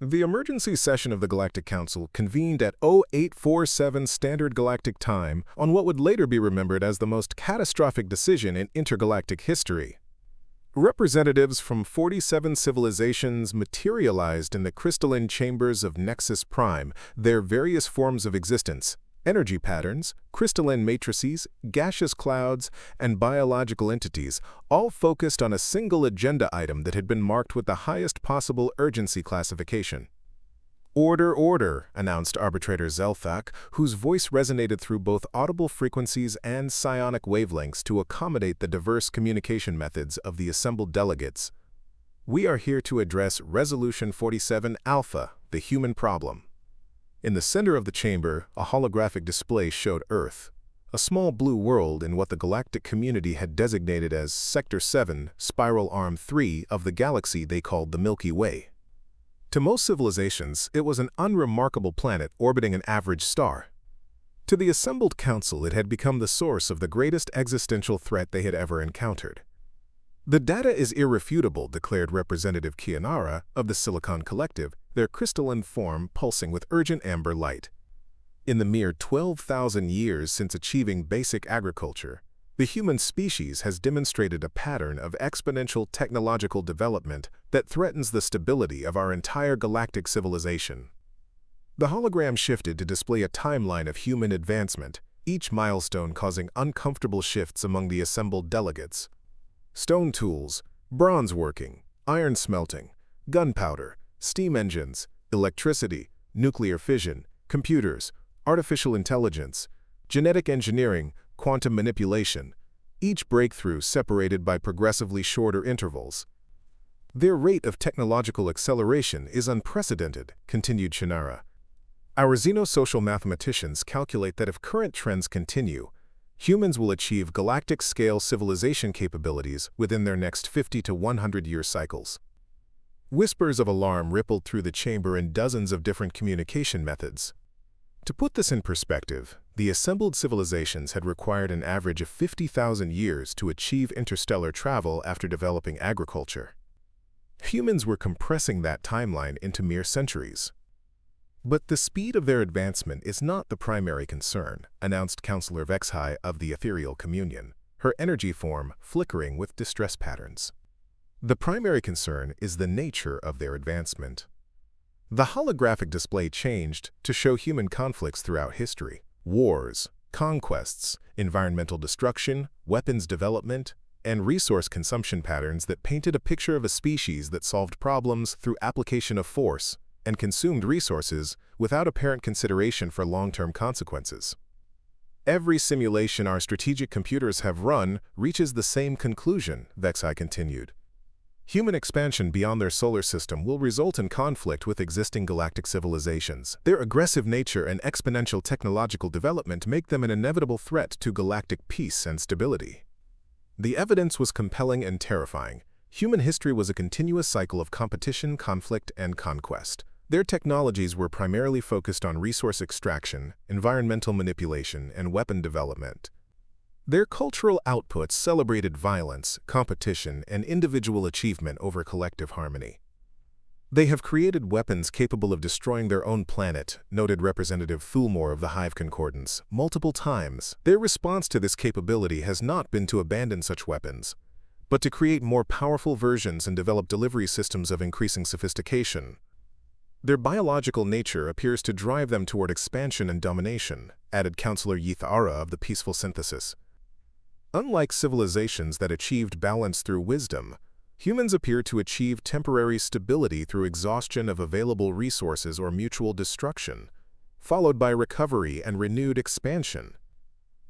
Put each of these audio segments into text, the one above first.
The emergency session of the Galactic Council convened at 0847 Standard Galactic Time on what would later be remembered as the most catastrophic decision in intergalactic history. Representatives from 47 civilizations materialized in the crystalline chambers of Nexus Prime, their various forms of existence, energy patterns, crystalline matrices, gaseous clouds, and biological entities, all focused on a single agenda item that had been marked with the highest possible urgency classification. "Order, order," announced Arbitrator Zelthak, whose voice resonated through both audible frequencies and psionic wavelengths to accommodate the diverse communication methods of the assembled delegates. "We are here to address Resolution 47 Alpha, the human problem." In the center of the chamber, a holographic display showed Earth, a small blue world in what the galactic community had designated as Sector 7, Spiral Arm 3 of the galaxy they called the Milky Way. To most civilizations, it was an unremarkable planet orbiting an average star. To the assembled council, it had become the source of the greatest existential threat they had ever encountered. "The data is irrefutable," declared Representative Kianara of the Silicon Collective, their crystalline form pulsing with urgent amber light. In the mere 12,000 years since achieving basic agriculture, the human species has demonstrated a pattern of exponential technological development that threatens the stability of our entire galactic civilization. The hologram shifted to display a timeline of human advancement, each milestone causing uncomfortable shifts among the assembled delegates. Stone tools, bronze working, iron smelting, gunpowder, steam engines, electricity, nuclear fission, computers, artificial intelligence, genetic engineering, quantum manipulation, each breakthrough separated by progressively shorter intervals. "Their rate of technological acceleration is unprecedented," continued Shinara. "Our xenosocial mathematicians calculate that if current trends continue, humans will achieve galactic-scale civilization capabilities within their next 50 to 100-year cycles." Whispers of alarm rippled through the chamber in dozens of different communication methods. To put this in perspective, the assembled civilizations had required an average of 50,000 years to achieve interstellar travel after developing agriculture. Humans were compressing that timeline into mere centuries. "But the speed of their advancement is not the primary concern," announced Counselor Vexhai of the Ethereal Communion, her energy form flickering with distress patterns. "The primary concern is the nature of their advancement." The holographic display changed to show human conflicts throughout history: wars, conquests, environmental destruction, weapons development, and resource consumption patterns that painted a picture of a species that solved problems through application of force and consumed resources without apparent consideration for long-term consequences. "Every simulation our strategic computers have run reaches the same conclusion," Vexhai continued. "Human expansion beyond their solar system will result in conflict with existing galactic civilizations. Their aggressive nature and exponential technological development make them an inevitable threat to galactic peace and stability." The evidence was compelling and terrifying. Human history was a continuous cycle of competition, conflict, and conquest. Their technologies were primarily focused on resource extraction, environmental manipulation, and weapon development. Their cultural outputs celebrated violence, competition, and individual achievement over collective harmony. "They have created weapons capable of destroying their own planet," noted Representative Thulmore of the Hive Concordance, multiple times. "Their response to this capability has not been to abandon such weapons, but to create more powerful versions and develop delivery systems of increasing sophistication. Their biological nature appears to drive them toward expansion and domination," added Counselor Yithara of the Peaceful Synthesis. "Unlike civilizations that achieved balance through wisdom, humans appear to achieve temporary stability through exhaustion of available resources or mutual destruction, followed by recovery and renewed expansion."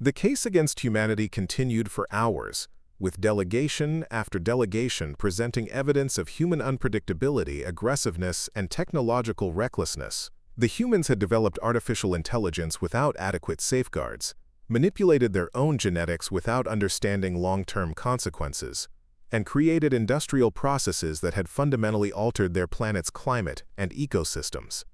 The case against humanity continued for hours, with delegation after delegation presenting evidence of human unpredictability, aggressiveness, and technological recklessness. The humans had developed artificial intelligence without adequate safeguards, manipulated their own genetics without understanding long-term consequences, and created industrial processes that had fundamentally altered their planet's climate and ecosystems.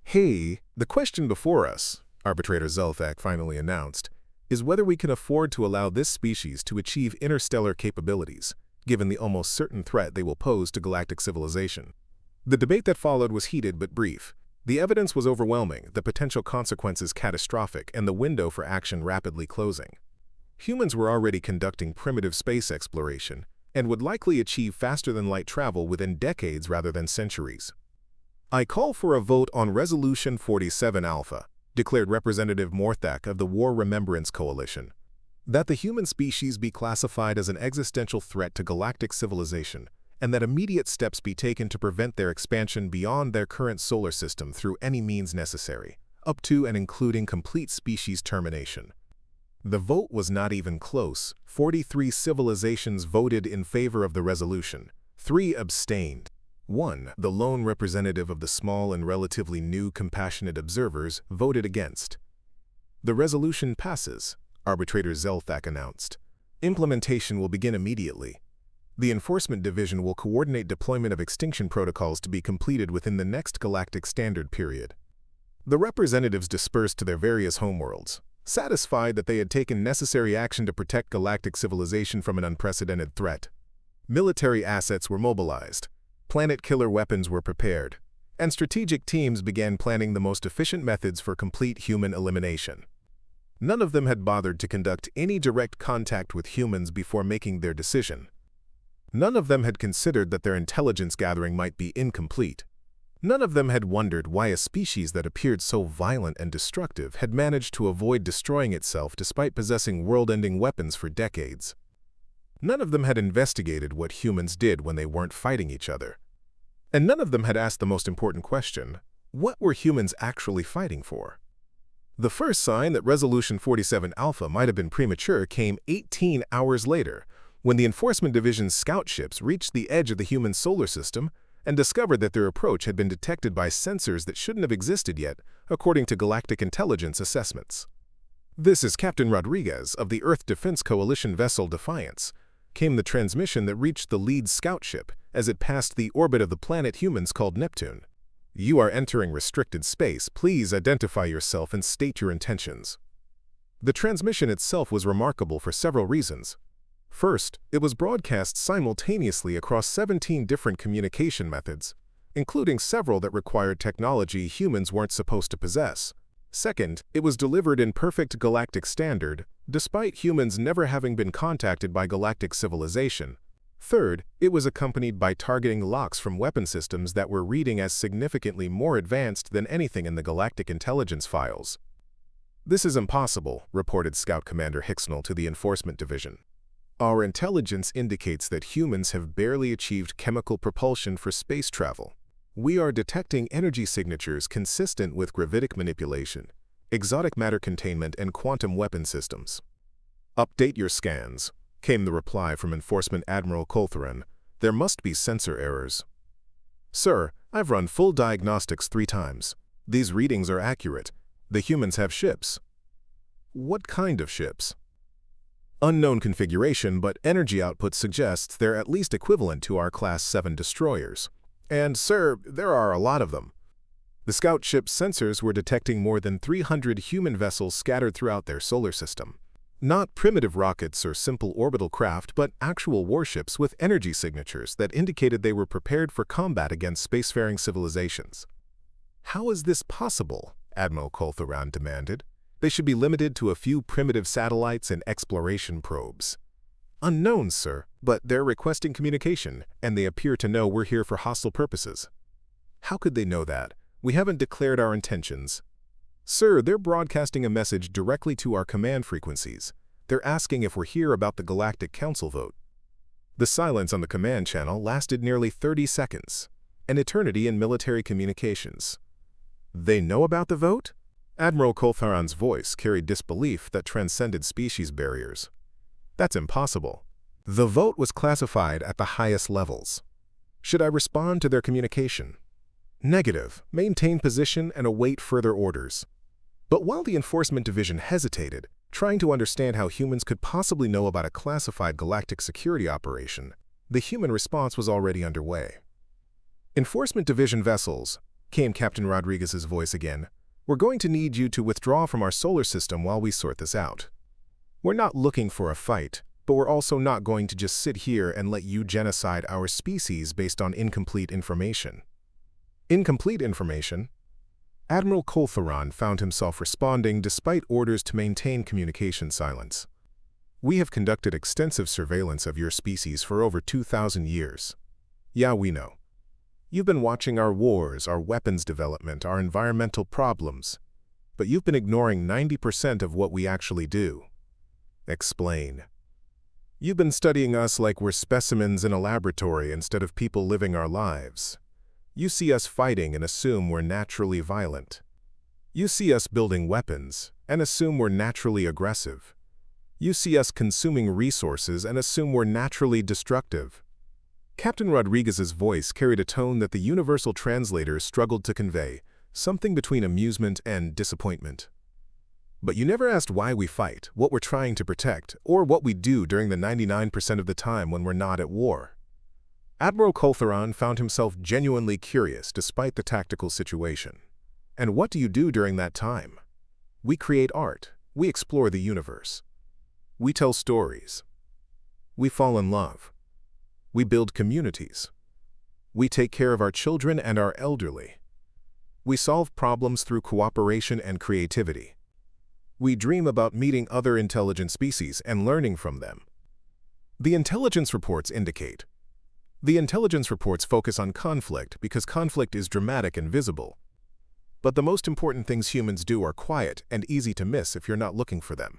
"Hey, the question before us," Arbitrator Zelthak finally announced, "is whether we can afford to allow this species to achieve interstellar capabilities, given the almost certain threat they will pose to galactic civilization." The debate that followed was heated but brief. The evidence was overwhelming, the potential consequences catastrophic, and the window for action rapidly closing. Humans were already conducting primitive space exploration, and would likely achieve faster-than-light travel within decades rather than centuries. "I call for a vote on Resolution 47 Alpha," declared Representative Morthak of the War Remembrance Coalition. "That the human species be classified as an existential threat to galactic civilization, and that immediate steps be taken to prevent their expansion beyond their current solar system through any means necessary, up to and including complete species termination." The vote was not even close. 43 civilizations voted in favor of the resolution. 3 abstained. 1, the lone representative of the small and relatively new compassionate observers, voted against. "The resolution passes," arbitrator Zelthak announced. "Implementation will begin immediately. The Enforcement Division will coordinate deployment of extinction protocols to be completed within the next galactic standard period." The representatives dispersed to their various homeworlds, satisfied that they had taken necessary action to protect galactic civilization from an unprecedented threat. Military assets were mobilized, planet-killer weapons were prepared, and strategic teams began planning the most efficient methods for complete human elimination. None of them had bothered to conduct any direct contact with humans before making their decision. None of them had considered that their intelligence gathering might be incomplete. None of them had wondered why a species that appeared so violent and destructive had managed to avoid destroying itself despite possessing world-ending weapons for decades. None of them had investigated what humans did when they weren't fighting each other. And none of them had asked the most important question: what were humans actually fighting for? The first sign that Resolution 47 Alpha might have been premature came 18 hours later, when the Enforcement Division's scout ships reached the edge of the human solar system and discovered that their approach had been detected by sensors that shouldn't have existed yet, according to galactic intelligence assessments. "This is Captain Rodriguez of the Earth Defense Coalition vessel Defiance," came the transmission that reached the lead scout ship as it passed the orbit of the planet humans called Neptune. "You are entering restricted space. Please identify yourself and state your intentions." The transmission itself was remarkable for several reasons. First, it was broadcast simultaneously across 17 different communication methods, including several that required technology humans weren't supposed to possess. Second, it was delivered in perfect galactic standard, despite humans never having been contacted by galactic civilization. Third, it was accompanied by targeting locks from weapon systems that were reading as significantly more advanced than anything in the galactic intelligence files. "This is impossible," reported Scout Commander Hicksnell to the Enforcement Division. "Our intelligence indicates that humans have barely achieved chemical propulsion for space travel. We are detecting energy signatures consistent with gravitic manipulation, exotic matter containment, and quantum weapon systems." "Update your scans," came the reply from Enforcement Admiral Coltheran. "There must be sensor errors." "Sir, I've run full diagnostics 3 times. These readings are accurate. The humans have ships." "What kind of ships?" "Unknown configuration, but energy output suggests they're at least equivalent to our Class 7 destroyers. And, sir, there are a lot of them." The scout ship's sensors were detecting more than 300 human vessels scattered throughout their solar system. Not primitive rockets or simple orbital craft, but actual warships with energy signatures that indicated they were prepared for combat against spacefaring civilizations. "How is this possible?" Admiral Coltheran demanded. "They should be limited to a few primitive satellites and exploration probes." "Unknown, sir, but they're requesting communication, and they appear to know we're here for hostile purposes." "How could they know that? We haven't declared our intentions." "Sir, they're broadcasting a message directly to our command frequencies. They're asking if we're here about the Galactic Council vote." The silence on the command channel lasted nearly 30 seconds, an eternity in military communications. "They know about the vote?" Admiral Coltheran's voice carried disbelief that transcended species barriers. "That's impossible. The vote was classified at the highest levels. Should I respond to their communication?" "Negative. Maintain position and await further orders." But while the Enforcement Division hesitated, trying to understand how humans could possibly know about a classified galactic security operation, the human response was already underway. "Enforcement Division vessels," came Captain Rodriguez's voice again, "we're going to need you to withdraw from our solar system while we sort this out. We're not looking for a fight, but we're also not going to just sit here and let you genocide our species based on incomplete information." Incomplete information. Admiral Coltheron found himself responding despite orders to maintain communication silence. We have conducted extensive surveillance of your species for over 2,000 years. Yeah, we know. You've been watching our wars, our weapons development, our environmental problems, but you've been ignoring 90% of what we actually do. Explain. You've been studying us like we're specimens in a laboratory instead of people living our lives. You see us fighting and assume we're naturally violent. You see us building weapons and assume we're naturally aggressive. You see us consuming resources and assume we're naturally destructive. Captain Rodriguez's voice carried a tone that the universal translators struggled to convey, something between amusement and disappointment. But you never asked why we fight, what we're trying to protect, or what we do during the 99% of the time when we're not at war. Admiral Coltheron found himself genuinely curious despite the tactical situation. And what do you do during that time? We create art. We explore the universe. We tell stories. We fall in love. We build communities. We take care of our children and our elderly. We solve problems through cooperation and creativity. We dream about meeting other intelligent species and learning from them. The intelligence reports indicate. The intelligence reports focus on conflict because conflict is dramatic and visible. But the most important things humans do are quiet and easy to miss if you're not looking for them.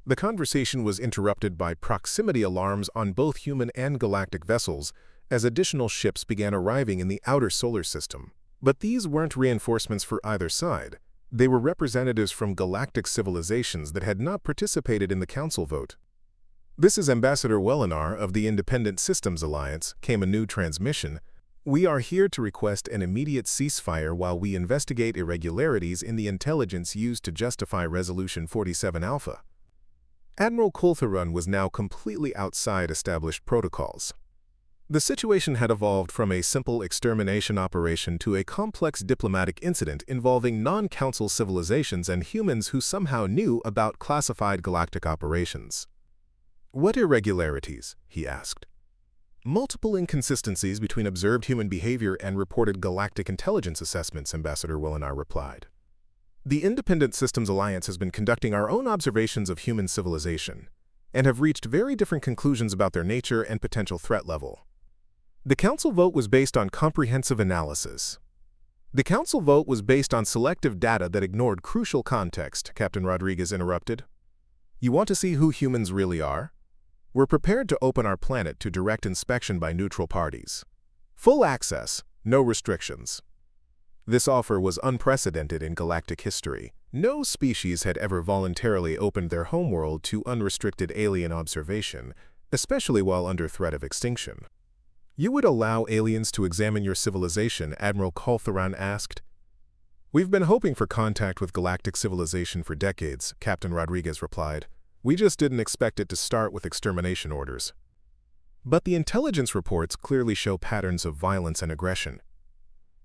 The conversation was interrupted by proximity alarms on both human and galactic vessels as additional ships began arriving in the outer solar system. But these weren't reinforcements for either side. They were representatives from galactic civilizations that had not participated in the Council vote. "This is Ambassador Wellinar of the Independent Systems Alliance," came a new transmission. "We are here to request an immediate ceasefire while we investigate irregularities in the intelligence used to justify Resolution 47 Alpha." Admiral Coltheron was now completely outside established protocols. The situation had evolved from a simple extermination operation to a complex diplomatic incident involving non-council civilizations and humans who somehow knew about classified galactic operations. "What irregularities?" he asked. "Multiple inconsistencies between observed human behavior and reported galactic intelligence assessments," Ambassador Wellinar replied. "The Independent Systems Alliance has been conducting our own observations of human civilization and have reached very different conclusions about their nature and potential threat level. The Council vote was based on comprehensive analysis. The Council vote was based on selective data that ignored crucial context," Captain Rodriguez interrupted. "You want to see who humans really are? We're prepared to open our planet to direct inspection by neutral parties. Full access, no restrictions." This offer was unprecedented in galactic history. No species had ever voluntarily opened their homeworld to unrestricted alien observation, especially while under threat of extinction. "You would allow aliens to examine your civilization?" Admiral Coltheron asked. "We've been hoping for contact with galactic civilization for decades," Captain Rodriguez replied. "We just didn't expect it to start with extermination orders." "But the intelligence reports clearly show patterns of violence and aggression."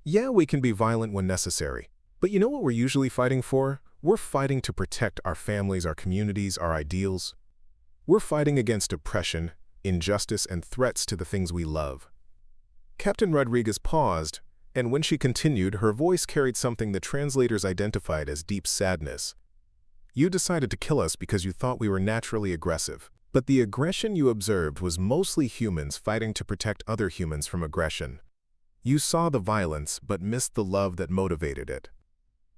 "Yeah, we can be violent when necessary. But you know what we're usually fighting for? We're fighting to protect our families, our communities, our ideals. We're fighting against oppression, injustice, and threats to the things we love." Captain Rodriguez paused, and when she continued, her voice carried something the translators identified as deep sadness. "You decided to kill us because you thought we were naturally aggressive. But the aggression you observed was mostly humans fighting to protect other humans from aggression. You saw the violence, but missed the love that motivated it."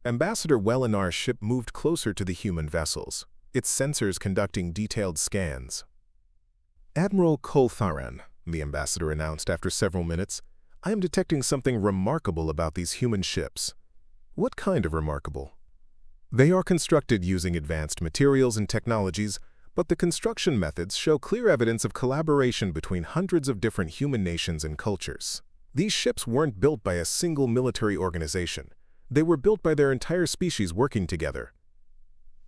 Ambassador Wellinar's ship moved closer to the human vessels, its sensors conducting detailed scans. "Admiral Coltheron," the ambassador announced after several minutes, "I am detecting something remarkable about these human ships." "What kind of remarkable?" "They are constructed using advanced materials and technologies, but the construction methods show clear evidence of collaboration between hundreds of different human nations and cultures. These ships weren't built by a single military organization. They were built by their entire species working together."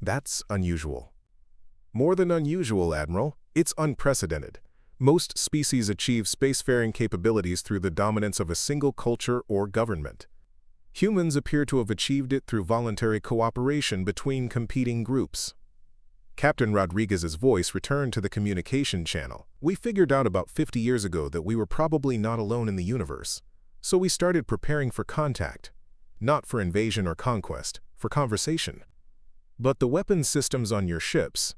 "That's unusual." "More than unusual, Admiral. It's unprecedented. Most species achieve spacefaring capabilities through the dominance of a single culture or government. Humans appear to have achieved it through voluntary cooperation between competing groups." Captain Rodriguez's voice returned to the communication channel. "We figured out about 50 years ago that we were probably not alone in the universe. So we started preparing for contact, not for invasion or conquest, for conversation. But the weapons systems on your ships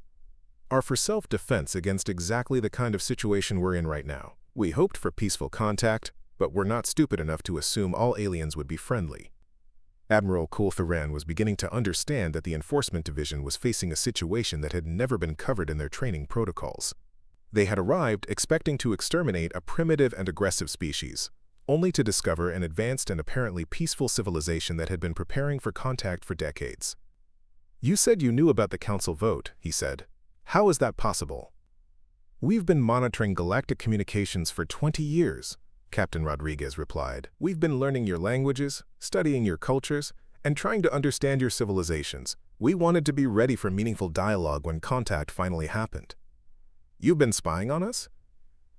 are for self-defense against exactly the kind of situation we're in right now. We hoped for peaceful contact, but we're not stupid enough to assume all aliens would be friendly. Admiral Coultheran was beginning to understand that the Enforcement Division was facing a situation that had never been covered in their training protocols. They had arrived expecting to exterminate a primitive and aggressive species, only to discover an advanced and apparently peaceful civilization that had been preparing for contact for decades. "You said you knew about the Council vote," he said. "How is that possible?" "We've been monitoring galactic communications for 20 years, Captain Rodriguez replied. "We've been learning your languages, studying your cultures, and trying to understand your civilizations. We wanted to be ready for meaningful dialogue when contact finally happened." "You've been spying on us?"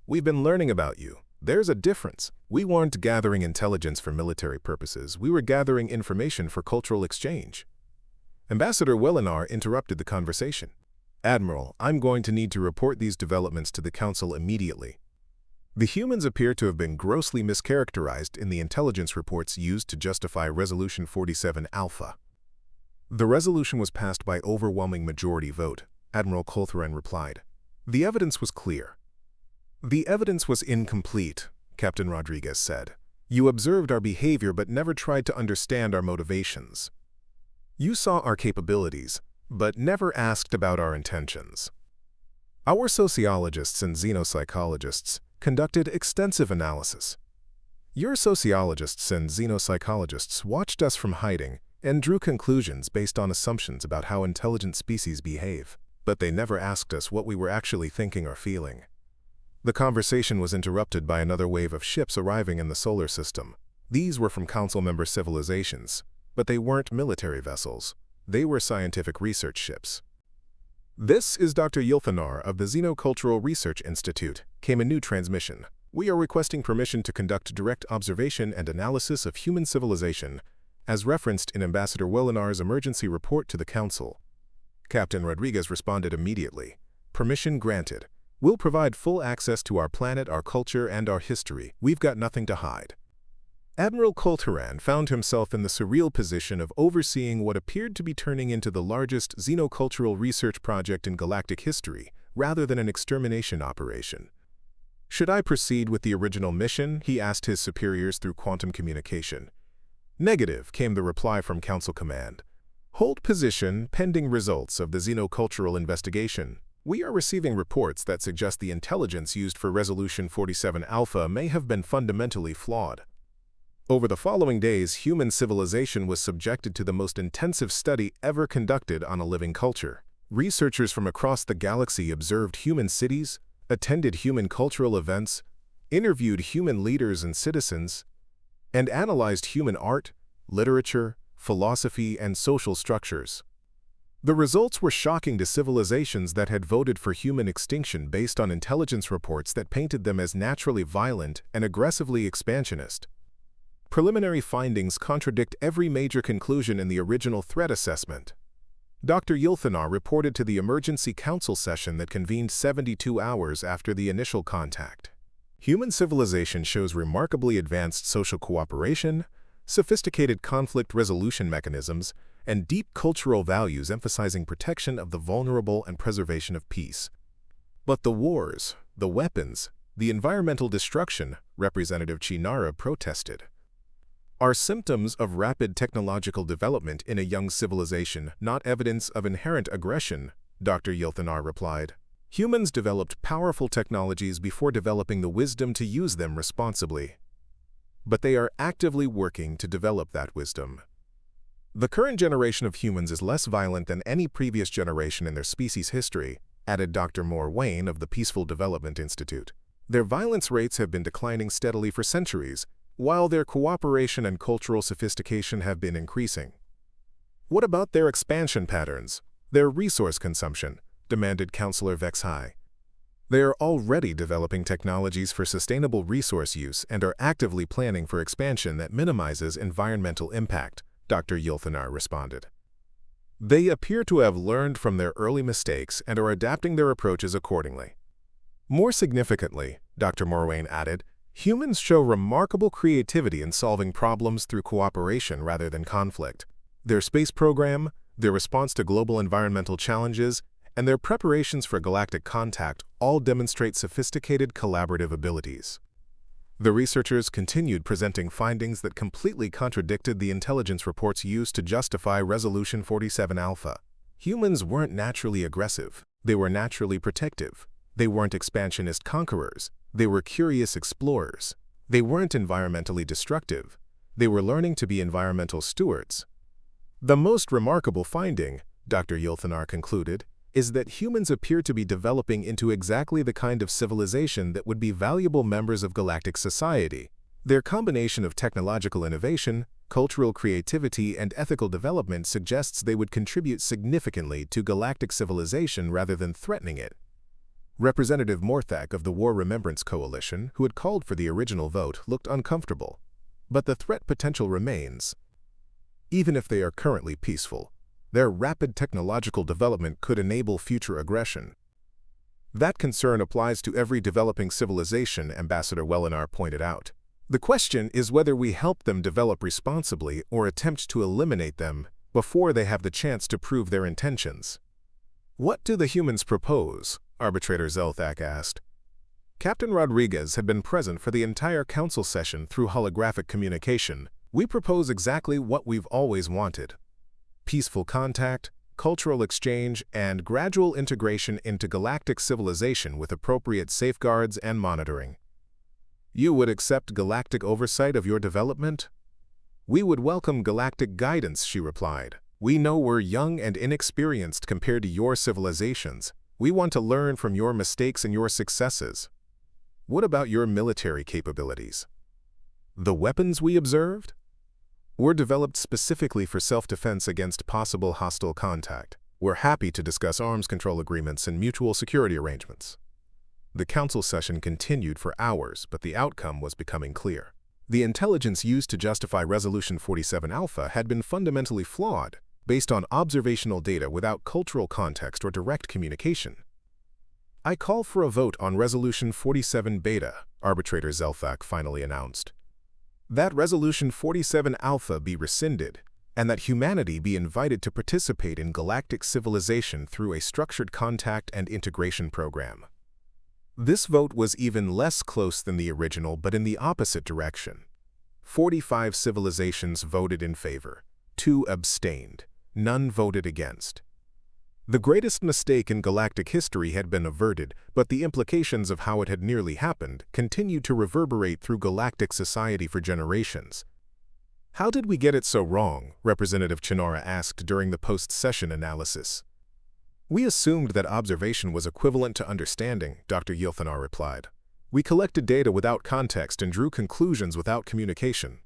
"We've been learning about you. There's a difference. We weren't gathering intelligence for military purposes. We were gathering information for cultural exchange." Ambassador Wellinar interrupted the conversation. "Admiral, I'm going to need to report these developments to the Council immediately. The humans appear to have been grossly mischaracterized in the intelligence reports used to justify Resolution 47 Alpha." "The resolution was passed by overwhelming majority vote," Admiral Coultheran replied. "The evidence was clear." "The evidence was incomplete," Captain Rodriguez said. "You observed our behavior but never tried to understand our motivations. You saw our capabilities, but never asked about our intentions." "Our sociologists and xenopsychologists conducted extensive analysis. Your sociologists and xenopsychologists watched us from hiding and drew conclusions based on assumptions about how intelligent species behave, but they never asked us what we were actually thinking or feeling." The conversation was interrupted by another wave of ships arriving in the solar system. These were from Council member civilizations, but they weren't military vessels. They were scientific research ships. "This is Dr. Yilthanar of the Xenocultural Research Institute," came a new transmission. "We are requesting permission to conduct direct observation and analysis of human civilization, as referenced in Ambassador Wellinar's emergency report to the Council." Captain Rodriguez responded immediately. "Permission granted. We'll provide full access to our planet, our culture, and our history. We've got nothing to hide." Admiral Coultheran found himself in the surreal position of overseeing what appeared to be turning into the largest xenocultural research project in galactic history, rather than an extermination operation. "Should I proceed with the original mission?" he asked his superiors through quantum communication. "Negative," came the reply from Council Command. "Hold position pending results of the xenocultural investigation. We are receiving reports that suggest the intelligence used for Resolution 47 Alpha may have been fundamentally flawed." Over the following days, human civilization was subjected to the most intensive study ever conducted on a living culture. Researchers from across the galaxy observed human cities, attended human cultural events, interviewed human leaders and citizens, and analyzed human art, literature, philosophy, and social structures. The results were shocking to civilizations that had voted for human extinction based on intelligence reports that painted them as naturally violent and aggressively expansionist. Preliminary findings contradict every major conclusion in the original threat assessment. Dr. Yilthanar reported to the emergency council session that convened 72 hours after the initial contact. "Human civilization shows remarkably advanced social cooperation, sophisticated conflict resolution mechanisms, and deep cultural values emphasizing protection of the vulnerable and preservation of peace. But the wars, the weapons, the environmental destruction," Representative Chinara protested, "are symptoms of rapid technological development in a young civilization, not evidence of inherent aggression," Dr. Yilthanar replied. "Humans developed powerful technologies before developing the wisdom to use them responsibly. But they are actively working to develop that wisdom. The current generation of humans is less violent than any previous generation in their species' history," added Dr. Moore Wayne of the Peaceful Development Institute. "Their violence rates have been declining steadily for centuries, while their cooperation and cultural sophistication have been increasing." "What about their expansion patterns, their resource consumption?" demanded Councillor Vexhai. "They are already developing technologies for sustainable resource use and are actively planning for expansion that minimizes environmental impact," Dr. Yilthanar responded. "They appear to have learned from their early mistakes and are adapting their approaches accordingly." More significantly, Dr. Morwain added, Humans show remarkable creativity in solving problems through cooperation rather than conflict. Their space program, their response to global environmental challenges, and their preparations for galactic contact all demonstrate sophisticated collaborative abilities. The researchers continued presenting findings that completely contradicted the intelligence reports used to justify Resolution 47 Alpha. Humans weren't naturally aggressive. They were naturally protective. They weren't expansionist conquerors. They were curious explorers. They weren't environmentally destructive. They were learning to be environmental stewards. The most remarkable finding, Dr. Yilthanar concluded, is that humans appear to be developing into exactly the kind of civilization that would be valuable members of galactic society. Their combination of technological innovation, cultural creativity, and ethical development suggests they would contribute significantly to galactic civilization rather than threatening it. Representative Morthak of the War Remembrance Coalition, who had called for the original vote, looked uncomfortable. But the threat potential remains. Even if they are currently peaceful, their rapid technological development could enable future aggression. That concern applies to every developing civilization, Ambassador Wellinar pointed out. The question is whether we help them develop responsibly or attempt to eliminate them before they have the chance to prove their intentions. What do the humans propose? Arbitrator Zelthak asked. Captain Rodriguez had been present for the entire council session through holographic communication. We propose exactly what we've always wanted. Peaceful contact, cultural exchange, and gradual integration into galactic civilization with appropriate safeguards and monitoring. You would accept galactic oversight of your development? We would welcome galactic guidance, she replied. We know we're young and inexperienced compared to your civilizations. We want to learn from your mistakes and your successes. What about your military capabilities? The weapons we observed were developed specifically for self-defense against possible hostile contact. We're happy to discuss arms control agreements and mutual security arrangements. The council session continued for hours, but the outcome was becoming clear. The intelligence used to justify Resolution 47 Alpha had been fundamentally flawed, based on observational data without cultural context or direct communication. I call for a vote on Resolution 47 Beta, Arbitrator Zelthak finally announced. That Resolution 47 Alpha be rescinded, and that humanity be invited to participate in galactic civilization through a structured contact and integration program. This vote was even less close than the original, but in the opposite direction. 45 civilizations voted in favor, 2 abstained, none voted against. The greatest mistake in galactic history had been averted, but the implications of how it had nearly happened continued to reverberate through galactic society for generations. How did we get it so wrong? Representative Chinara asked during the post-session analysis. We assumed that observation was equivalent to understanding, Dr. Yilthanar replied. We collected data without context and drew conclusions without communication.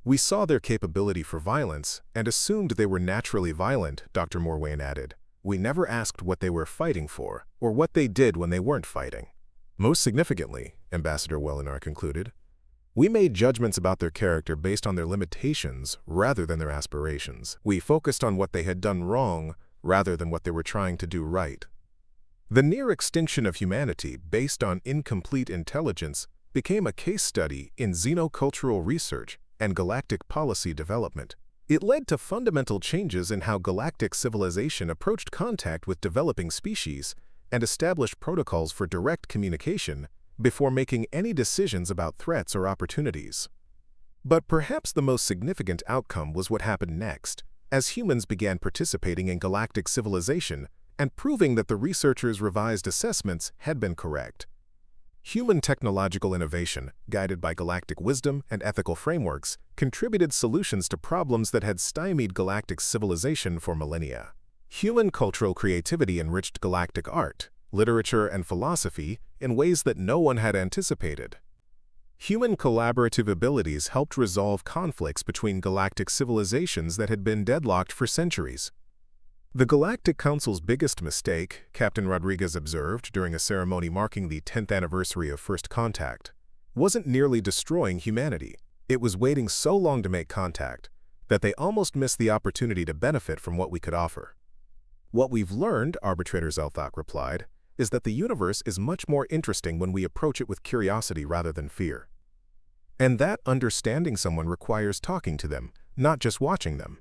We saw their capability for violence and assumed they were naturally violent, Dr. Morwain added. We never asked what they were fighting for, or what they did when they weren't fighting. Most significantly, Ambassador Wellinar concluded, we made judgments about their character based on their limitations rather than their aspirations. We focused on what they had done wrong rather than what they were trying to do right. The near extinction of humanity based on incomplete intelligence became a case study in xenocultural research and galactic policy development. It led to fundamental changes in how galactic civilization approached contact with developing species and established protocols for direct communication before making any decisions about threats or opportunities. But perhaps the most significant outcome was what happened next, as humans began participating in galactic civilization and proving that the researchers' revised assessments had been correct. Human technological innovation, guided by galactic wisdom and ethical frameworks, contributed solutions to problems that had stymied galactic civilization for millennia. Human cultural creativity enriched galactic art, literature, and philosophy in ways that no one had anticipated. Human collaborative abilities helped resolve conflicts between galactic civilizations that had been deadlocked for centuries. The Galactic Council's biggest mistake, Captain Rodriguez observed during a ceremony marking the 10th anniversary of First Contact, wasn't nearly destroying humanity. It was waiting so long to make contact that they almost missed the opportunity to benefit from what we could offer. What we've learned, Arbitrator Zelthak replied, is that the universe is much more interesting when we approach it with curiosity rather than fear. And that understanding someone requires talking to them, not just watching them.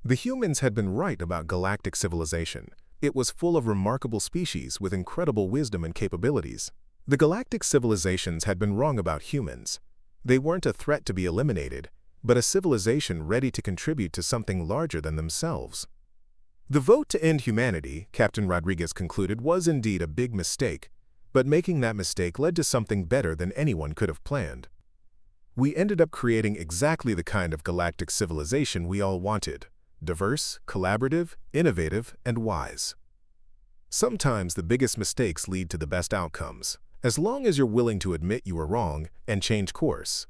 The humans had been right about galactic civilization. It was full of remarkable species with incredible wisdom and capabilities. The galactic civilizations had been wrong about humans. They weren't a threat to be eliminated, but a civilization ready to contribute to something larger than themselves. The vote to end humanity, Captain Rodriguez concluded, was indeed a big mistake, but making that mistake led to something better than anyone could have planned. We ended up creating exactly the kind of galactic civilization we all wanted: diverse, collaborative, innovative, and wise. Sometimes the biggest mistakes lead to the best outcomes, as long as you're willing to admit you were wrong and change course.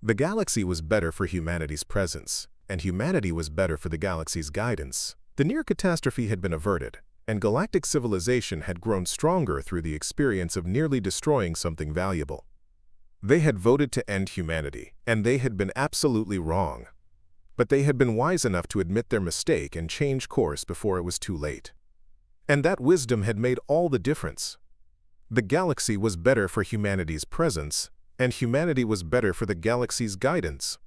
The galaxy was better for humanity's presence, and humanity was better for the galaxy's guidance. The near catastrophe had been averted, and galactic civilization had grown stronger through the experience of nearly destroying something valuable. They had voted to end humanity, and they had been absolutely wrong. But they had been wise enough to admit their mistake and change course before it was too late. And that wisdom had made all the difference. The galaxy was better for humanity's presence, and humanity was better for the galaxy's guidance.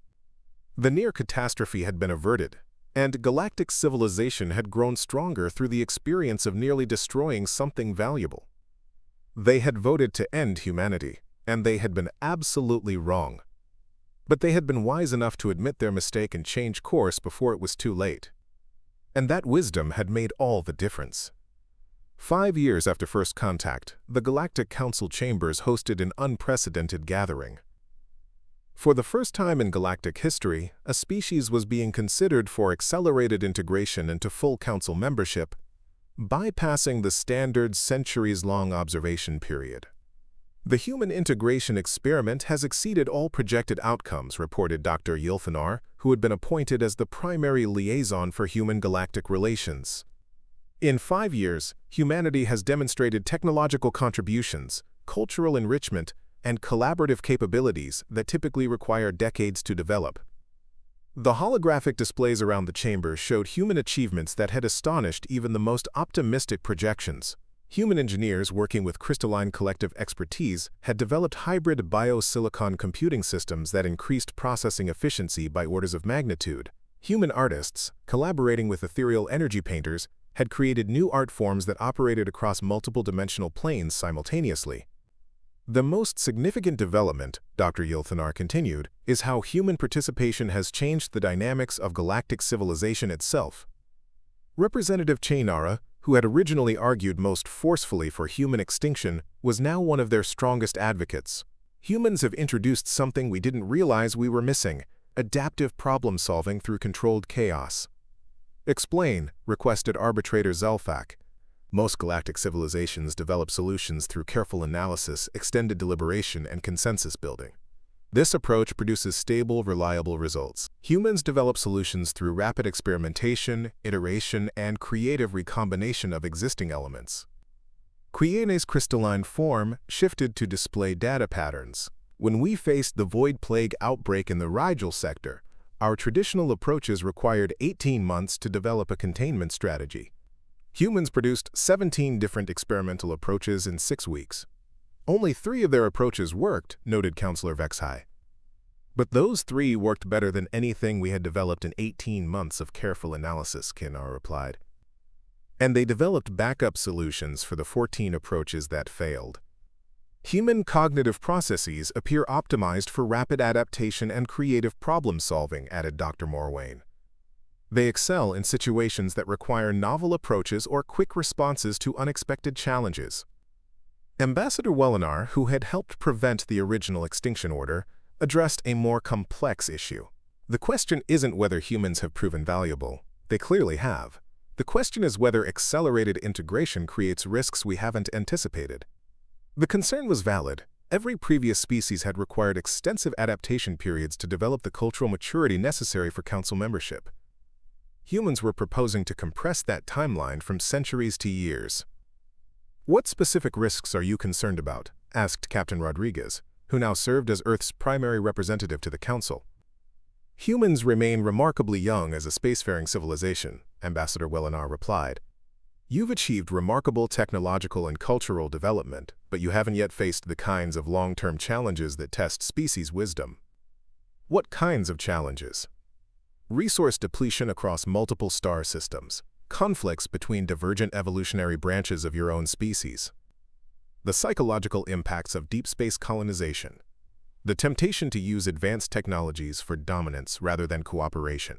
The near catastrophe had been averted, and galactic civilization had grown stronger through the experience of nearly destroying something valuable. They had voted to end humanity, and they had been absolutely wrong. But they had been wise enough to admit their mistake and change course before it was too late. And that wisdom had made all the difference. 5 years after first contact, the Galactic Council chambers hosted an unprecedented gathering. For the first time in galactic history, a species was being considered for accelerated integration into full council membership, bypassing the standard centuries-long observation period. The human integration experiment has exceeded all projected outcomes, reported Dr. Yilthanar, who had been appointed as the primary liaison for human galactic relations. In 5 years, humanity has demonstrated technological contributions, cultural enrichment, and collaborative capabilities that typically require decades to develop. The holographic displays around the chamber showed human achievements that had astonished even the most optimistic projections. Human engineers working with crystalline collective expertise had developed hybrid bio-silicon computing systems that increased processing efficiency by orders of magnitude. Human artists, collaborating with ethereal energy painters, had created new art forms that operated across multiple dimensional planes simultaneously. The most significant development, Dr. Yilthanar continued, is how human participation has changed the dynamics of galactic civilization itself. Representative Chainara, who had originally argued most forcefully for human extinction, was now one of their strongest advocates. Humans have introduced something we didn't realize we were missing: adaptive problem-solving through controlled chaos. Explain, requested arbitrator Zelfak. Most galactic civilizations develop solutions through careful analysis, extended deliberation, and consensus building. This approach produces stable, reliable results. Humans develop solutions through rapid experimentation, iteration, and creative recombination of existing elements. Quiene's crystalline form shifted to display data patterns. When we faced the Void Plague outbreak in the Rigel sector, our traditional approaches required 18 months to develop a containment strategy. Humans produced 17 different experimental approaches in 6 weeks. Only 3 of their approaches worked, noted Counselor Vexhai. But those 3 worked better than anything we had developed in 18 months of careful analysis, Kinar replied. And they developed backup solutions for the 14 approaches that failed. Human cognitive processes appear optimized for rapid adaptation and creative problem-solving, added Dr. Morwain. They excel in situations that require novel approaches or quick responses to unexpected challenges. Ambassador Wellinar, who had helped prevent the original extinction order, addressed a more complex issue. The question isn't whether humans have proven valuable. They clearly have. The question is whether accelerated integration creates risks we haven't anticipated. The concern was valid. Every previous species had required extensive adaptation periods to develop the cultural maturity necessary for council membership. Humans were proposing to compress that timeline from centuries to years. What specific risks are you concerned about? Asked Captain Rodriguez, who now served as Earth's primary representative to the Council. Humans remain remarkably young as a spacefaring civilization, Ambassador Wellinar replied. You've achieved remarkable technological and cultural development, but you haven't yet faced the kinds of long-term challenges that test species' wisdom. What kinds of challenges? Resource depletion across multiple star systems, conflicts between divergent evolutionary branches of your own species, the psychological impacts of deep space colonization, the temptation to use advanced technologies for dominance rather than cooperation.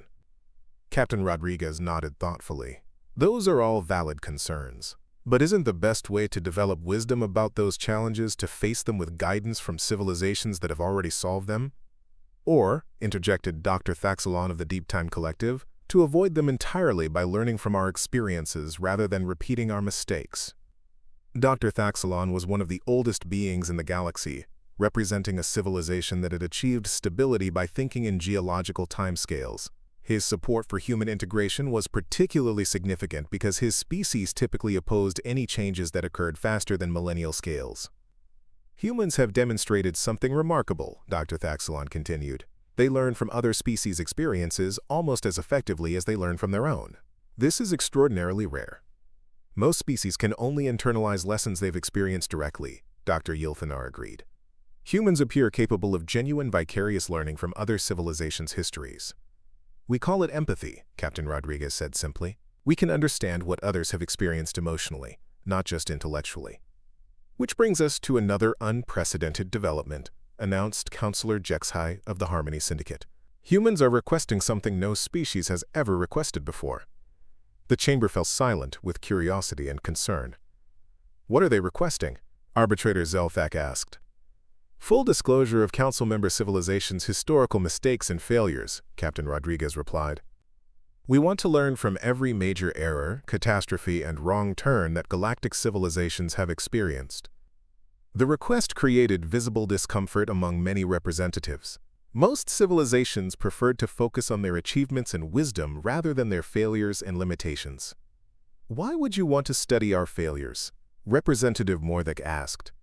Captain Rodriguez nodded thoughtfully. Those are all valid concerns. But isn't the best way to develop wisdom about those challenges to face them with guidance from civilizations that have already solved them? Or, interjected Dr. Thaxelon of the Deep Time Collective, to avoid them entirely by learning from our experiences rather than repeating our mistakes. Dr. Thaxelon was one of the oldest beings in the galaxy, representing a civilization that had achieved stability by thinking in geological timescales. His support for human integration was particularly significant because his species typically opposed any changes that occurred faster than millennial scales. Humans have demonstrated something remarkable, Dr. Thaxelon continued. They learn from other species' experiences almost as effectively as they learn from their own. This is extraordinarily rare. Most species can only internalize lessons they've experienced directly, Dr. Ylthanar agreed. Humans appear capable of genuine vicarious learning from other civilizations' histories. We call it empathy, Captain Rodriguez said simply. We can understand what others have experienced emotionally, not just intellectually. Which brings us to another unprecedented development, announced Counselor Jexhai of the Harmony Syndicate. Humans are requesting something no species has ever requested before. The chamber fell silent with curiosity and concern. What are they requesting? Arbitrator Zelthak asked. Full disclosure of Council member civilizations' historical mistakes and failures, Captain Rodriguez replied. We want to learn from every major error, catastrophe, and wrong turn that galactic civilizations have experienced. The request created visible discomfort among many representatives. Most civilizations preferred to focus on their achievements and wisdom rather than their failures and limitations. Why would you want to study our failures? Representative Morthek asked.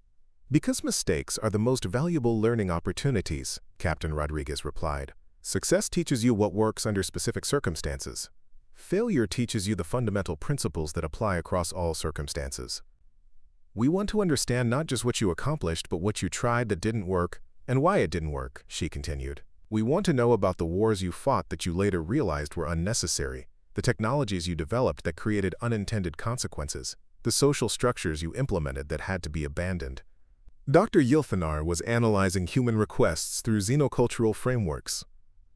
Because mistakes are the most valuable learning opportunities, Captain Rodriguez replied. Success teaches you what works under specific circumstances. Failure teaches you the fundamental principles that apply across all circumstances. We want to understand not just what you accomplished, but what you tried that didn't work, and why it didn't work, she continued. We want to know about the wars you fought that you later realized were unnecessary, the technologies you developed that created unintended consequences, the social structures you implemented that had to be abandoned. Dr. Ylthanar was analyzing human requests through xenocultural frameworks.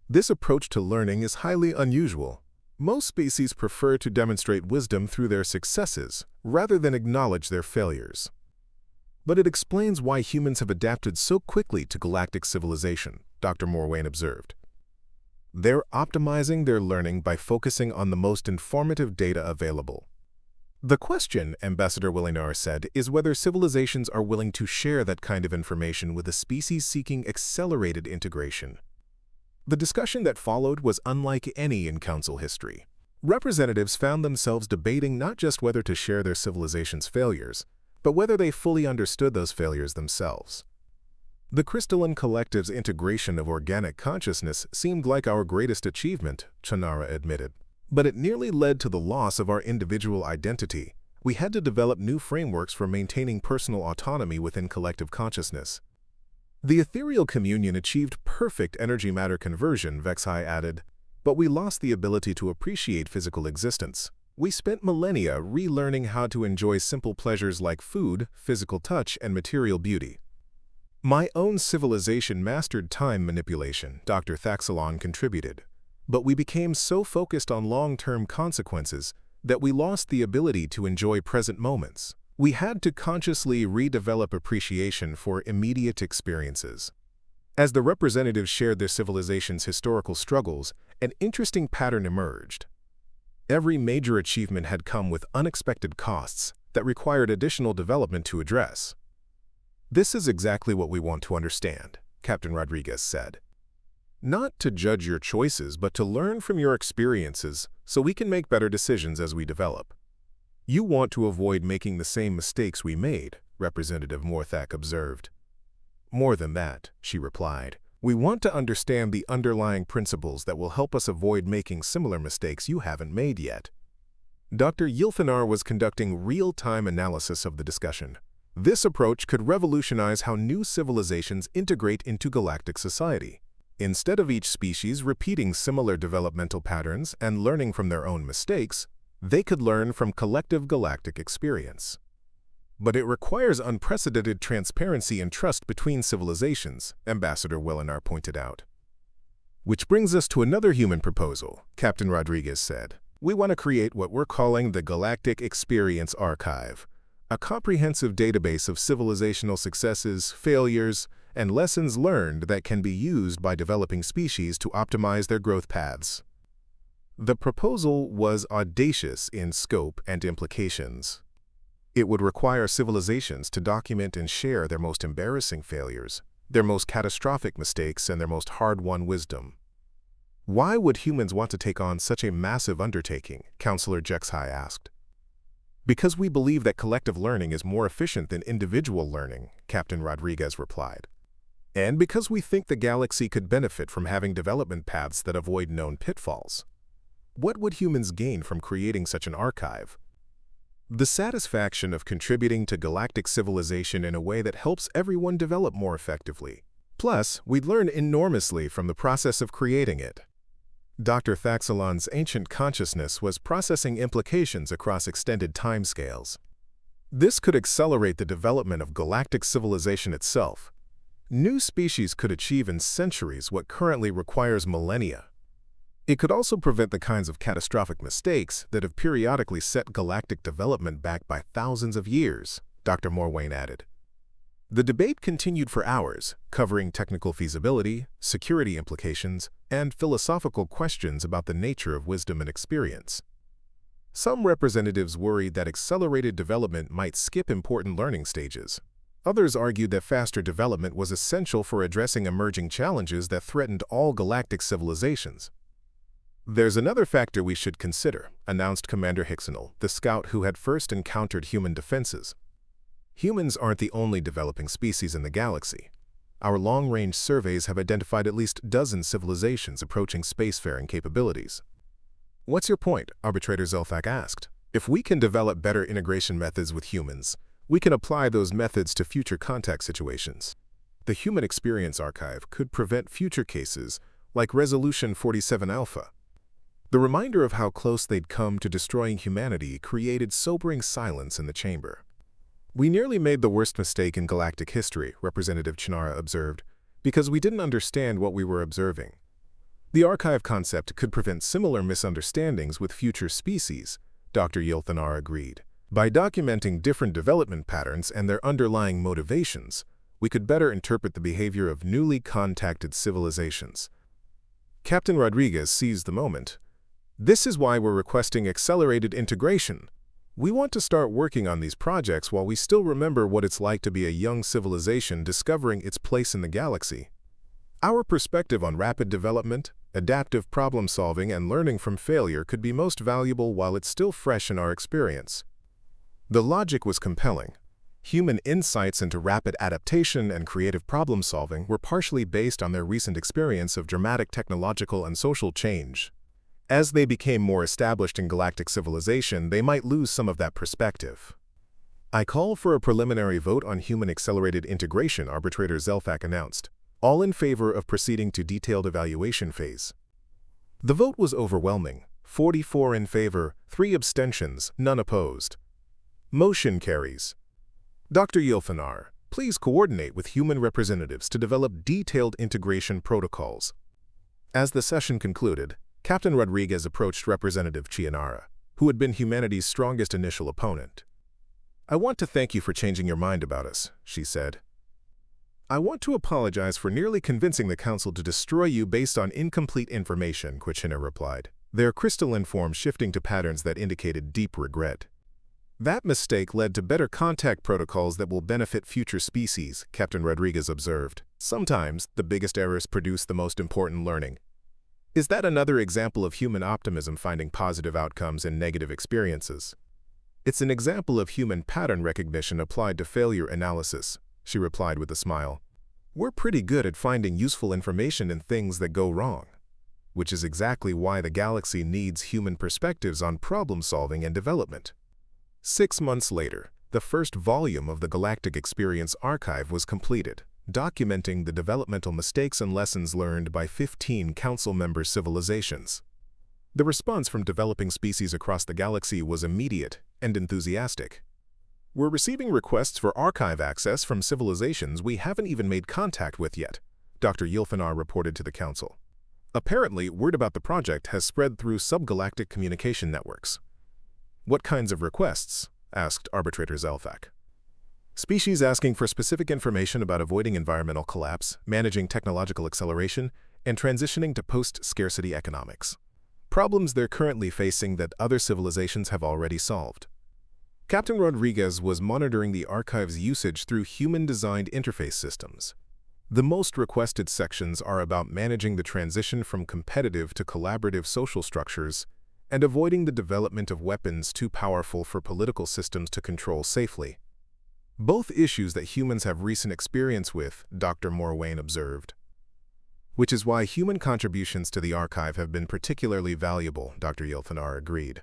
This approach to learning is highly unusual. Most species prefer to demonstrate wisdom through their successes, rather than acknowledge their failures. But it explains why humans have adapted so quickly to galactic civilization, Dr. Morwain observed. They're optimizing their learning by focusing on the most informative data available. The question, Ambassador Willinar said, is whether civilizations are willing to share that kind of information with a species seeking accelerated integration. The discussion that followed was unlike any in Council history. Representatives found themselves debating not just whether to share their civilization's failures, but whether they fully understood those failures themselves. The crystalline collective's integration of organic consciousness seemed like our greatest achievement, Chanara admitted. But it nearly led to the loss of our individual identity. We had to develop new frameworks for maintaining personal autonomy within collective consciousness. The ethereal communion achieved perfect energy-matter conversion, Vexhai added, but we lost the ability to appreciate physical existence. We spent millennia relearning how to enjoy simple pleasures like food, physical touch, and material beauty. My own civilization mastered time manipulation, Dr. Thaxelon contributed. But we became so focused on long-term consequences that we lost the ability to enjoy present moments. We had to consciously redevelop appreciation for immediate experiences. As the representatives shared their civilization's historical struggles, an interesting pattern emerged. Every major achievement had come with unexpected costs that required additional development to address. This is exactly what we want to understand, Captain Rodriguez said. Not to judge your choices, but to learn from your experiences so we can make better decisions as we develop. You want to avoid making the same mistakes we made, Representative Morthak observed. More than that, she replied. We want to understand the underlying principles that will help us avoid making similar mistakes you haven't made yet. Dr. Yilfanar was conducting real-time analysis of the discussion. This approach could revolutionize how new civilizations integrate into galactic society. Instead of each species repeating similar developmental patterns and learning from their own mistakes, they could learn from collective galactic experience. But it requires unprecedented transparency and trust between civilizations, Ambassador Wellinar pointed out. Which brings us to another human proposal, Captain Rodriguez said. We want to create what we're calling the Galactic Experience Archive, a comprehensive database of civilizational successes, failures, and lessons learned that can be used by developing species to optimize their growth paths. The proposal was audacious in scope and implications. It would require civilizations to document and share their most embarrassing failures, their most catastrophic mistakes, and their most hard-won wisdom. Why would humans want to take on such a massive undertaking? Counselor Jexhai asked. Because we believe that collective learning is more efficient than individual learning, Captain Rodriguez replied. And because we think the galaxy could benefit from having development paths that avoid known pitfalls. What would humans gain from creating such an archive? The satisfaction of contributing to galactic civilization in a way that helps everyone develop more effectively. Plus, we'd learn enormously from the process of creating it. Dr. Thaxalon's ancient consciousness was processing implications across extended timescales. This could accelerate the development of galactic civilization itself. New species could achieve in centuries what currently requires millennia. It could also prevent the kinds of catastrophic mistakes that have periodically set galactic development back by thousands of years, Dr. Morwain added. The debate continued for hours, covering technical feasibility, security implications, and philosophical questions about the nature of wisdom and experience. Some representatives worried that accelerated development might skip important learning stages. Others argued that faster development was essential for addressing emerging challenges that threatened all galactic civilizations. There's another factor we should consider, announced Commander Hixenal, the scout who had first encountered human defenses. Humans aren't the only developing species in the galaxy. Our long-range surveys have identified at least a dozen civilizations approaching spacefaring capabilities. What's your point? Arbitrator Zelthak asked. If we can develop better integration methods with humans, we can apply those methods to future contact situations. The Human Experience Archive could prevent future cases like Resolution 47 Alpha. The reminder of how close they'd come to destroying humanity created sobering silence in the chamber. We nearly made the worst mistake in galactic history, Representative Chinara observed, because we didn't understand what we were observing. The archive concept could prevent similar misunderstandings with future species, Dr. Yilthanar agreed. By documenting different development patterns and their underlying motivations, we could better interpret the behavior of newly contacted civilizations. Captain Rodriguez seized the moment. This is why we're requesting accelerated integration. We want to start working on these projects while we still remember what it's like to be a young civilization discovering its place in the galaxy. Our perspective on rapid development, adaptive problem-solving, and learning from failure could be most valuable while it's still fresh in our experience. The logic was compelling. Human insights into rapid adaptation and creative problem-solving were partially based on their recent experience of dramatic technological and social change. As they became more established in galactic civilization, they might lose some of that perspective. I call for a preliminary vote on human accelerated integration, Arbitrator Zelthak announced. All in favor of proceeding to detailed evaluation phase. The vote was overwhelming, 44 in favor, 3 abstentions, none opposed. Motion carries. Dr. Yilfanar, please coordinate with human representatives to develop detailed integration protocols. As the session concluded, Captain Rodriguez approached Representative Chinara, who had been humanity's strongest initial opponent. I want to thank you for changing your mind about us, she said. I want to apologize for nearly convincing the Council to destroy you based on incomplete information, Quachina replied, their crystalline form shifting to patterns that indicated deep regret. That mistake led to better contact protocols that will benefit future species, Captain Rodriguez observed. Sometimes, the biggest errors produce the most important learning. Is that another example of human optimism finding positive outcomes in negative experiences? It's an example of human pattern recognition applied to failure analysis, she replied with a smile. We're pretty good at finding useful information in things that go wrong. which is exactly why the galaxy needs human perspectives on problem-solving and development. 6 months later, the first volume of the Galactic Experience Archive was completed, documenting the developmental mistakes and lessons learned by 15 Council-member civilizations. The response from developing species across the galaxy was immediate and enthusiastic. "We're receiving requests for archive access from civilizations we haven't even made contact with yet," Dr. Yilfanar reported to the Council. "Apparently, word about the project has spread through subgalactic communication networks." "What kinds of requests?" asked Arbitrator Zelthak. "Species asking for specific information about avoiding environmental collapse, managing technological acceleration, and transitioning to post-scarcity economics. Problems they're currently facing that other civilizations have already solved." Captain Rodriguez was monitoring the archive's usage through human-designed interface systems. The most requested sections are about managing the transition from competitive to collaborative social structures and avoiding the development of weapons too powerful for political systems to control safely. Both issues that humans have recent experience with, Dr. Morwain observed. "Which is why human contributions to the archive have been particularly valuable," Dr. Yilfanar agreed.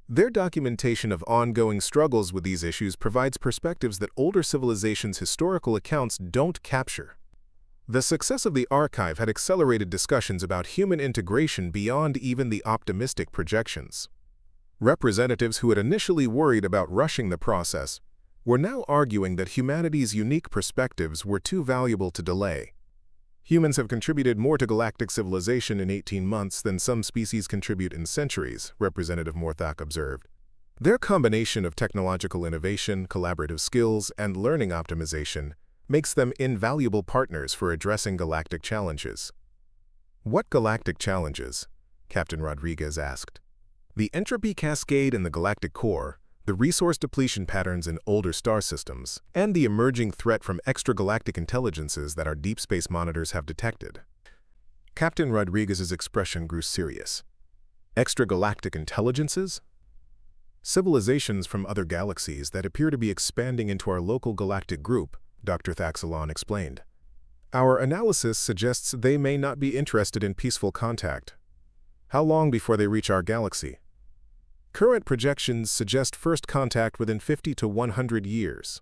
"Their documentation of ongoing struggles with these issues provides perspectives that older civilizations' historical accounts don't capture." The success of the archive had accelerated discussions about human integration beyond even the optimistic projections. Representatives who had initially worried about rushing the process were now arguing that humanity's unique perspectives were too valuable to delay. "Humans have contributed more to galactic civilization in 18 months than some species contribute in centuries," Representative Morthak observed. "Their combination of technological innovation, collaborative skills, and learning optimization makes them invaluable partners for addressing galactic challenges." "What galactic challenges?" Captain Rodriguez asked. "The entropy cascade in the galactic core, the resource depletion patterns in older star systems, and the emerging threat from extragalactic intelligences that our deep space monitors have detected." Captain Rodriguez's expression grew serious. "Extragalactic intelligences?" "Civilizations from other galaxies that appear to be expanding into our local galactic group," Dr. Thaxalon explained. "Our analysis suggests they may not be interested in peaceful contact." "How long before they reach our galaxy?" "Current projections suggest first contact within 50 to 100 years.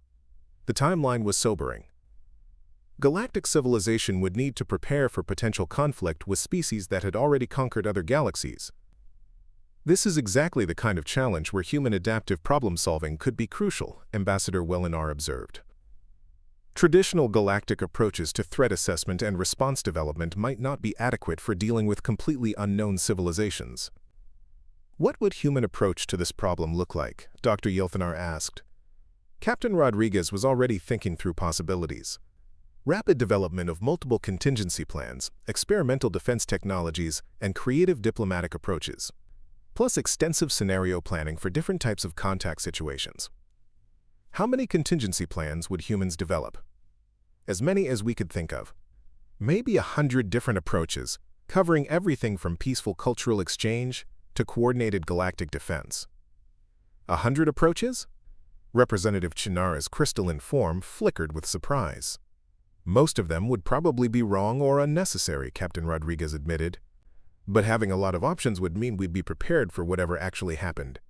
The timeline was sobering. Galactic civilization would need to prepare for potential conflict with species that had already conquered other galaxies. This is exactly the kind of challenge where human adaptive problem-solving could be crucial, Ambassador Wellinar observed. Traditional galactic approaches to threat assessment and response development might not be adequate for dealing with completely unknown civilizations. "What would human approach to this problem look like?" Dr. Yilfanar asked. Captain Rodriguez was already thinking through possibilities. Rapid development of multiple contingency plans, experimental defense technologies, and creative diplomatic approaches, plus extensive scenario planning for different types of contact situations. "How many contingency plans would humans develop?" "As many as we could think of. Maybe 100 different approaches, covering everything from peaceful cultural exchange to coordinated galactic defense." 100 approaches? Representative Chinara's crystalline form flickered with surprise. "Most of them would probably be wrong or unnecessary," Captain Rodriguez admitted. "But having a lot of options would mean we'd be prepared for whatever actually happened."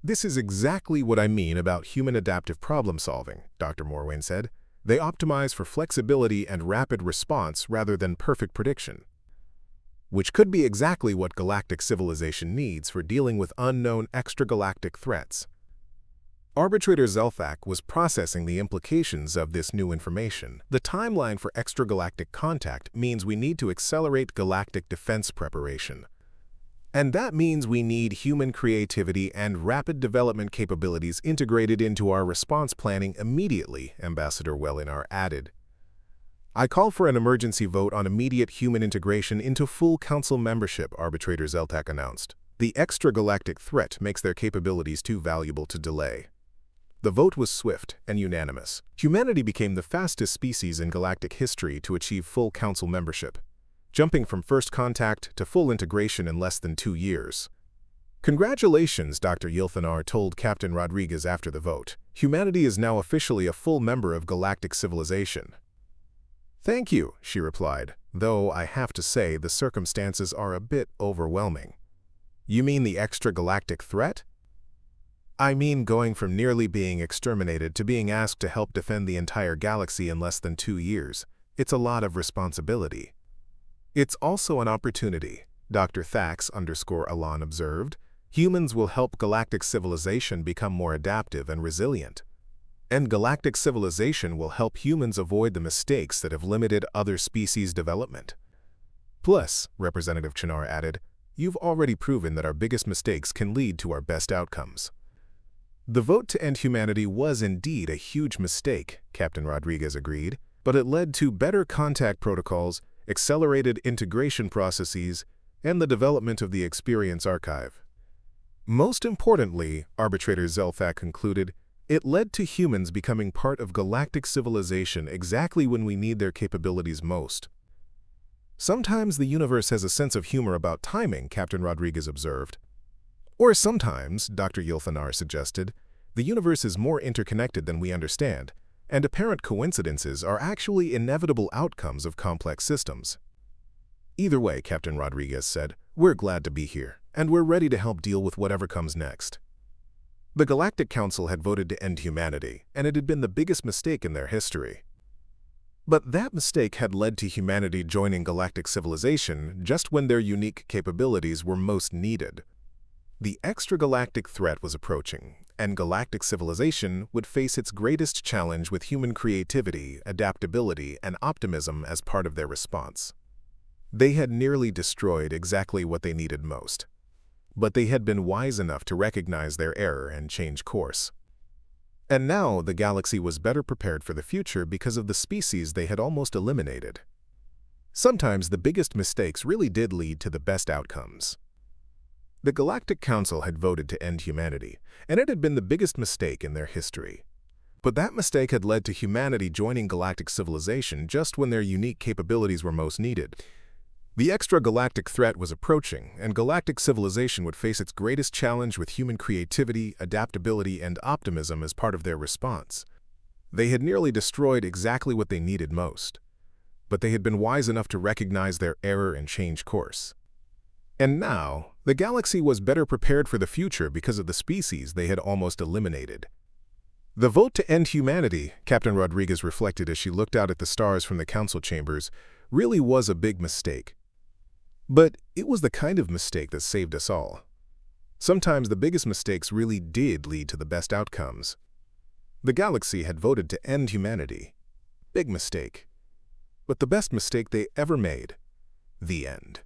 "This is exactly what I mean about human adaptive problem-solving," Dr. Morwain said. "They optimize for flexibility and rapid response rather than perfect prediction." Which could be exactly what galactic civilization needs for dealing with unknown extragalactic threats. Arbitrator Zelthak was processing the implications of this new information. "The timeline for extragalactic contact means we need to accelerate galactic defense preparation. And that means we need human creativity and rapid development capabilities integrated into our response planning immediately," Ambassador Wellinar added. "I call for an emergency vote on immediate human integration into full Council membership," Arbitrator Zelthak announced. "The extragalactic threat makes their capabilities too valuable to delay." The vote was swift and unanimous. Humanity became the fastest species in galactic history to achieve full Council membership, jumping from first contact to full integration in less than 2 years. "Congratulations," Dr. Yilfanar told Captain Rodriguez after the vote. "Humanity is now officially a full member of galactic civilization." "Thank you," she replied, "though I have to say the circumstances are a bit overwhelming." "You mean the extragalactic threat?" "I mean going from nearly being exterminated to being asked to help defend the entire galaxy in less than 2 years. It's a lot of responsibility." "It's also an opportunity," Dr. Thax_Alon observed. "Humans will help galactic civilization become more adaptive and resilient. And galactic civilization will help humans avoid the mistakes that have limited other species' development." "Plus," Representative Chinar added, "you've already proven that our biggest mistakes can lead to our best outcomes." "The vote to end humanity was indeed a huge mistake," Captain Rodriguez agreed, "but it led to better contact protocols, accelerated integration processes, and the development of the Experience Archive. Most importantly," Arbitrator Zelfak concluded, "it led to humans becoming part of galactic civilization exactly when we need their capabilities most." "Sometimes the universe has a sense of humor about timing," Captain Rodriguez observed. "Or sometimes," Dr. Yilthanar suggested, "the universe is more interconnected than we understand, and apparent coincidences are actually inevitable outcomes of complex systems." "Either way," Captain Rodriguez said, "we're glad to be here, and we're ready to help deal with whatever comes next." The Galactic Council had voted to end humanity, and it had been the biggest mistake in their history. But that mistake had led to humanity joining galactic civilization just when their unique capabilities were most needed. The extragalactic threat was approaching, and galactic civilization would face its greatest challenge with human creativity, adaptability, and optimism as part of their response. They had nearly destroyed exactly what they needed most. But they had been wise enough to recognize their error and change course. And now the galaxy was better prepared for the future because of the species they had almost eliminated. Sometimes the biggest mistakes really did lead to the best outcomes. The Galactic Council had voted to end humanity, and it had been the biggest mistake in their history. But that mistake had led to humanity joining galactic civilization just when their unique capabilities were most needed. The extragalactic threat was approaching, and galactic civilization would face its greatest challenge with human creativity, adaptability, and optimism as part of their response. They had nearly destroyed exactly what they needed most. But they had been wise enough to recognize their error and change course. And now, the galaxy was better prepared for the future because of the species they had almost eliminated. The vote to end humanity, Captain Rodriguez reflected as she looked out at the stars from the council chambers, really was a big mistake. But it was the kind of mistake that saved us all. Sometimes the biggest mistakes really did lead to the best outcomes. The galaxy had voted to end humanity. Big mistake. But the best mistake they ever made. The end.